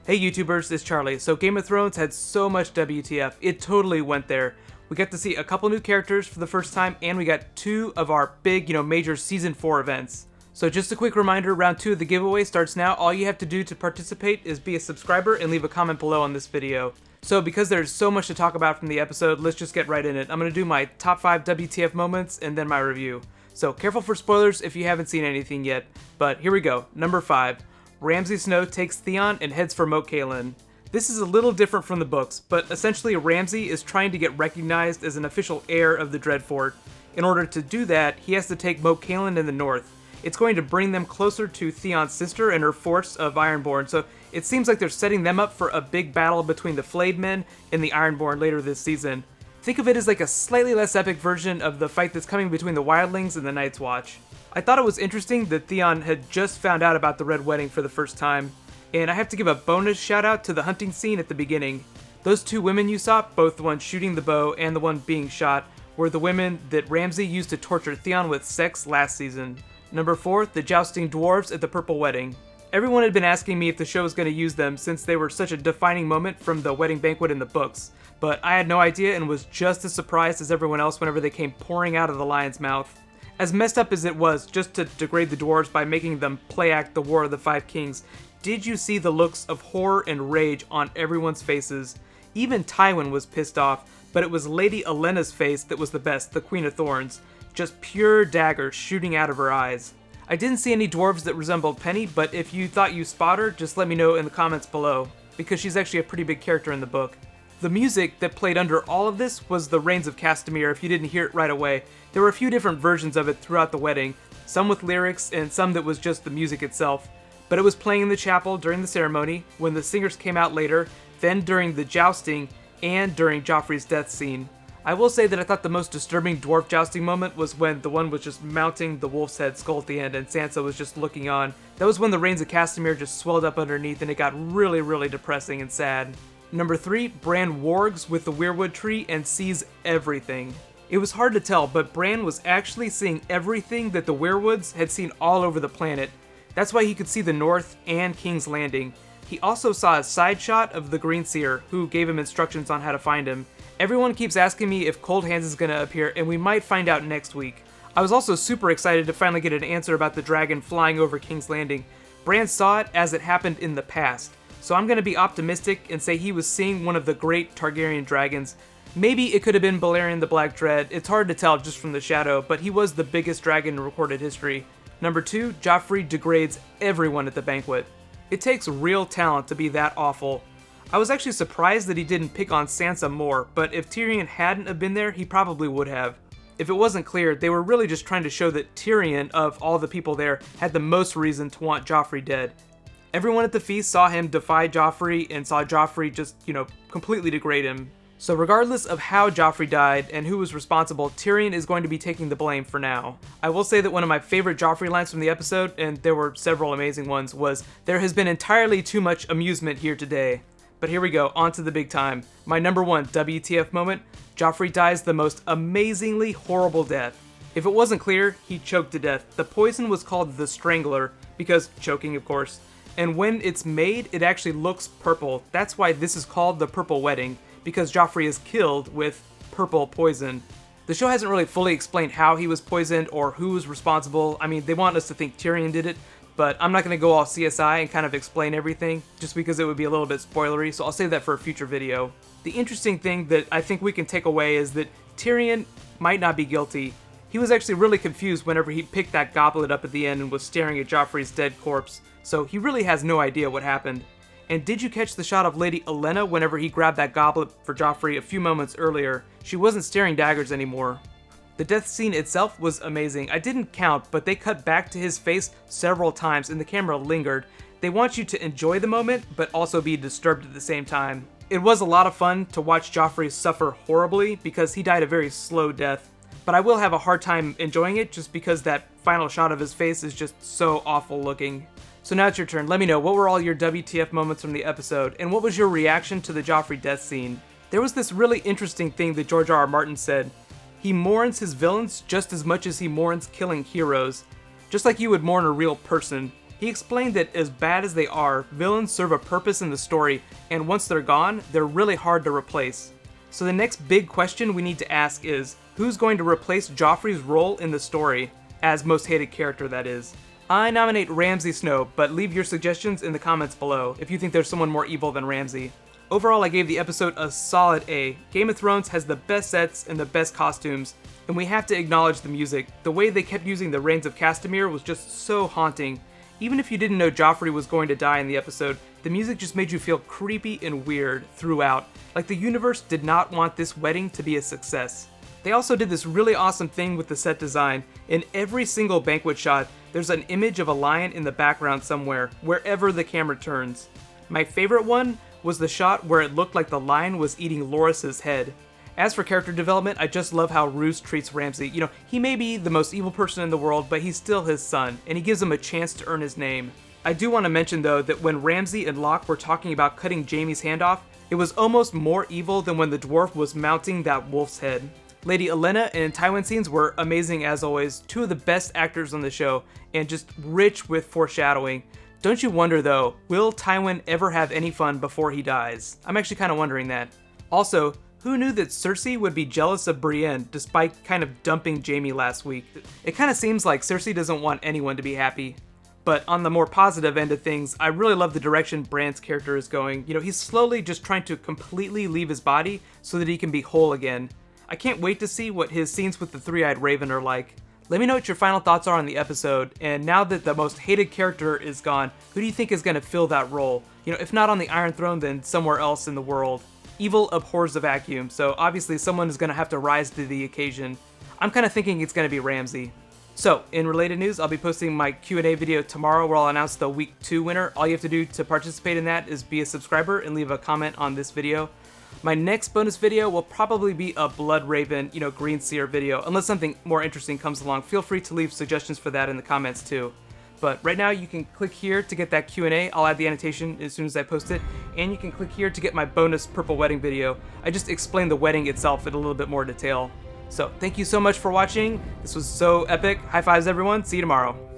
Hey YouTubers, it's Charlie. So Game of Thrones had so much WTF, it totally went there. We got to see a couple new characters for the first time, and we got two of our big, major Season 4 events. So just a quick reminder, round 2 of the giveaway starts now. All you have to do to participate is be a subscriber and leave a comment below on this video. So because there's so much to talk about from the episode, let's just get right in it. I'm going to do my top 5 WTF moments and then my review. So careful for spoilers if you haven't seen anything yet, but here we go. Number 5. Ramsay Snow takes Theon and heads for Moat Cailin. This is a little different from the books, but essentially Ramsay is trying to get recognized as an official heir of the Dreadfort. In order to do that, he has to take Moat Cailin in the north. It's going to bring them closer to Theon's sister and her force of Ironborn, so it seems like they're setting them up for a big battle between the Flayed Men and the Ironborn later this season. Think of it as like a slightly less epic version of the fight that's coming between the Wildlings and the Night's Watch. I thought it was interesting that Theon had just found out about the Red Wedding for the first time, and I have to give a bonus shout out to the hunting scene at the beginning. Those two women you saw, both the one shooting the bow and the one being shot, were the women that Ramsay used to torture Theon with sex last season. Number 4, the jousting dwarves at the Purple Wedding. Everyone had been asking me if the show was going to use them since they were such a defining moment from the wedding banquet in the books, but I had no idea and was just as surprised as everyone else whenever they came pouring out of the lion's mouth. As messed up as it was just to degrade the dwarves by making them play act the War of the Five Kings, did you see the looks of horror and rage on everyone's faces? Even Tywin was pissed off, but it was Lady Olenna's face that was the best, the Queen of Thorns. Just pure daggers shooting out of her eyes. I didn't see any dwarves that resembled Penny, but if you thought you spot her, just let me know in the comments below, because she's actually a pretty big character in the book. The music that played under all of this was the Reigns of Castamere, if you didn't hear it right away. There were a few different versions of it throughout the wedding, some with lyrics and some that was just the music itself. But it was playing in the chapel during the ceremony, when the singers came out later, then during the jousting, and during Joffrey's death scene. I will say that I thought the most disturbing dwarf jousting moment was when the one was just mounting the wolf's head skull at the end and Sansa was just looking on. That was when the Reigns of Castamere just swelled up underneath and it got really depressing and sad. Number 3, Bran wargs with the weirwood tree and sees everything. It was hard to tell, but Bran was actually seeing everything that the weirwoods had seen all over the planet. That's why he could see the North and King's Landing. He also saw a side shot of the Green Seer, who gave him instructions on how to find him. Everyone keeps asking me if Cold Hands is going to appear, and we might find out next week. I was also super excited to finally get an answer about the dragon flying over King's Landing. Bran saw it as it happened in the past, so I'm going to be optimistic and say he was seeing one of the great Targaryen dragons. Maybe it could have been Balerion the Black Dread, it's hard to tell just from the shadow, but he was the biggest dragon in recorded history. Number 2, Joffrey degrades everyone at the banquet. It takes real talent to be that awful. I was actually surprised that he didn't pick on Sansa more, but if Tyrion hadn't have been there, he probably would have. If it wasn't clear, they were really just trying to show that Tyrion, of all the people there, had the most reason to want Joffrey dead. Everyone at the feast saw him defy Joffrey and saw Joffrey just, completely degrade him. So regardless of how Joffrey died and who was responsible, Tyrion is going to be taking the blame for now. I will say that one of my favorite Joffrey lines from the episode, and there were several amazing ones, was, "There has been entirely too much amusement here today." But here we go, on to the big time. My number 1 WTF moment, Joffrey dies the most amazingly horrible death. If it wasn't clear, he choked to death. The poison was called the Strangler, because choking of course. And when it's made, it actually looks purple. That's why this is called the Purple Wedding, because Joffrey is killed with purple poison. The show hasn't really fully explained how he was poisoned or who was responsible. I mean, they want us to think Tyrion did it, but I'm not going to go all CSI and kind of explain everything, just because it would be a little bit spoilery, so I'll save that for a future video. The interesting thing that I think we can take away is that Tyrion might not be guilty. He was actually really confused whenever he picked that goblet up at the end and was staring at Joffrey's dead corpse, so he really has no idea what happened. And did you catch the shot of Lady Olenna whenever he grabbed that goblet for Joffrey a few moments earlier? She wasn't staring daggers anymore. The death scene itself was amazing. I didn't count, but they cut back to his face several times and the camera lingered. They want you to enjoy the moment, but also be disturbed at the same time. It was a lot of fun to watch Joffrey suffer horribly because he died a very slow death. But I will have a hard time enjoying it just because that final shot of his face is just so awful looking. So now it's your turn. Let me know, what were all your WTF moments from the episode, and what was your reaction to the Joffrey death scene? There was this really interesting thing that George R.R. Martin said. He mourns his villains just as much as he mourns killing heroes. Just like you would mourn a real person. He explained that as bad as they are, villains serve a purpose in the story, and once they're gone, they're really hard to replace. So the next big question we need to ask is, who's going to replace Joffrey's role in the story, as most hated character that is? I nominate Ramsay Snow, but leave your suggestions in the comments below if you think there's someone more evil than Ramsay. Overall, I gave the episode a solid A. Game of Thrones has the best sets and the best costumes, and we have to acknowledge the music. The way they kept using the Reigns of Castamere was just so haunting. Even if you didn't know Joffrey was going to die in the episode, the music just made you feel creepy and weird throughout, like the universe did not want this wedding to be a success. They also did this really awesome thing with the set design. In every single banquet shot, there's an image of a lion in the background somewhere, wherever the camera turns. My favorite one was the shot where it looked like the lion was eating Loras's head. As for character development, I just love how Roose treats Ramsay. You know, he may be the most evil person in the world, but he's still his son, and he gives him a chance to earn his name. I do want to mention though that when Ramsay and Locke were talking about cutting Jaime's hand off, it was almost more evil than when the dwarf was mounting that wolf's head. Lady Olenna and Tywin scenes were amazing as always, two of the best actors on the show, and just rich with foreshadowing. Don't you wonder though, will Tywin ever have any fun before he dies? I'm actually kind of wondering that. Also, who knew that Cersei would be jealous of Brienne despite kind of dumping Jaime last week? It kind of seems like Cersei doesn't want anyone to be happy. But on the more positive end of things, I really love the direction Bran's character is going. You know, he's slowly just trying to completely leave his body so that he can be whole again. I can't wait to see what his scenes with the Three-Eyed Raven are like. Let me know what your final thoughts are on the episode, and now that the most hated character is gone, who do you think is going to fill that role? You know, if not on the Iron Throne, then somewhere else in the world. Evil abhors the vacuum, so obviously someone is going to have to rise to the occasion. I'm kind of thinking it's going to be Ramsay. So, in related news, I'll be posting my Q&A video tomorrow where I'll announce the Week 2 winner. All you have to do to participate in that is be a subscriber and leave a comment on this video. My next bonus video will probably be a Blood Raven, Green Seer video, unless something more interesting comes along. Feel free to leave suggestions for that in the comments too. But right now you can click here to get that Q&A. I'll add the annotation as soon as I post it. And you can click here to get my bonus Purple Wedding video. I just explained the wedding itself in a little bit more detail. So thank you so much for watching. This was so epic. High fives everyone. See you tomorrow.